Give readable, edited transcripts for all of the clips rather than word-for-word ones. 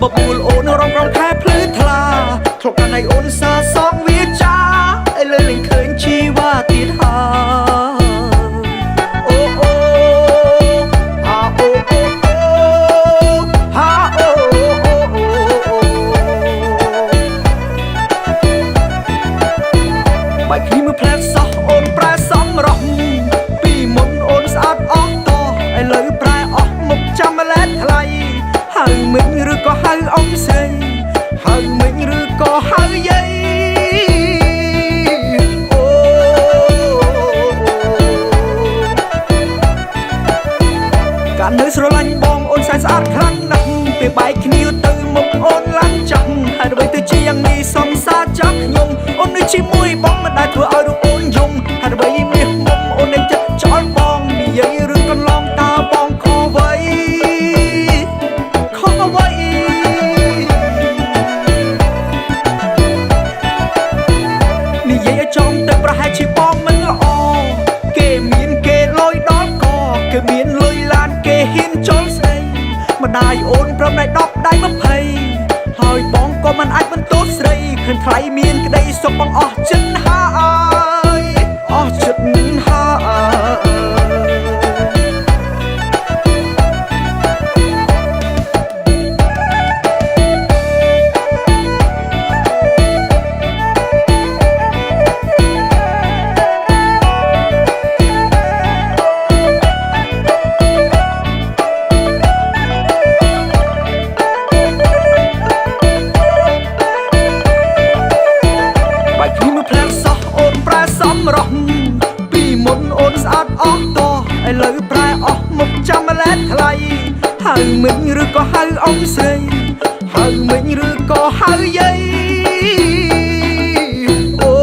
បបួលអូនរំរំខែភ្លឺថ្លាធ្លាប់កាន់ឲ្យអូនសាសងវាចាឥឡូវលែងឃើញជីវ៉ាទៀតហើយអូអូអាអូអូអូហាអូអូអូបែកគ្នាមើលផ្លែសោះអូនប្រែសំរស់ពីមុនអូនស្អាតអស់តឥឡូវប្រែអស់មុខចាំម្លែតថ្លៃហៅមិញឬក៏ហៅអ៊ំស្រីហៅមិញឬក៏ហៅយាយអូកាលនៅស្រឡាញ់បងអូនសែនស្អាតខ្លាំងណាស់ពេលបែកគ្នាទៅមុខអូនឡើងចាស់ហើយអ្វីទៅជាយ៉ាងនេះសង្សារចាស់ខ្ញុំអូននៅជាមួយបងមិនដែលធ្វើឲ្យរូបអូនយំហើយអ្វីមាសមុំអូននឹងចិត្តចោលបងនិយាយរឿងកន្លងតើបងខុសអ្វីនិយាយឲ្យចំទៅប្រហែលជាបងមិនល្អគេមានគេលុយដល់កគេមានលុយឡានគេហ៊ានចូលស្រីម្ដាយអូនប្រំដៃ10ដៃ20ហើយបងក៏មិនអាចបន្ទោសស្រីឃើញថ្លៃមានក្តីសុខបងអស់ចិត្តហើយអស់ចិត្តហើយពីមុនអូនស្អាតអស់តឥឡូវប្រែអស់មុខចាំម្លែតថ្លៃហៅមិញឬក៏ហៅអ៊ំស្រីហៅមិញឬក៏ហៅយាយអូ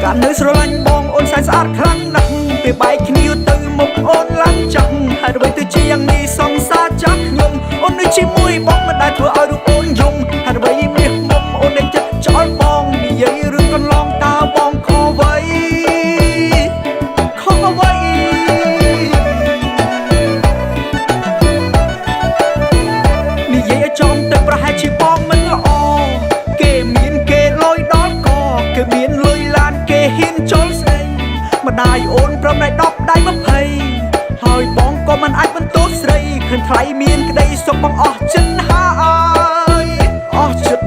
កាលនៅស្រឡាញ់បងអូនសែនស្អាតខ្លាំងណាស់ពេលបែកគ្នាទៅមុខអូនឡើងចាស់ហើយអ្វីទៅជាយ៉ាងនេះសង្សារចាស់ខ្ញុំអូននៅជាមួយបងមិនដែលធ្វើឲ្យរូបអូនយំហើយអ្វីមាសមុំអូននឹងចិត្តចោលបងនិយាយរឿងកន្លងតើបងខុសអ្វីខុសអ្វីនិយាយឲ្យចំទៅប្រហែលជាបងមិនល្អគេមានគេលុយដល់កគេមានលុយឡានគេហ៊ានចូលស្រីម្ដាយអូនប្រំដៃ10ដៃ20ហើយបងក៏មិនអាចបន្ទោសស្រីឃើញថ្លៃមានក្តីសុខបងអស់ចិត្តហើយអស់ចិត្ត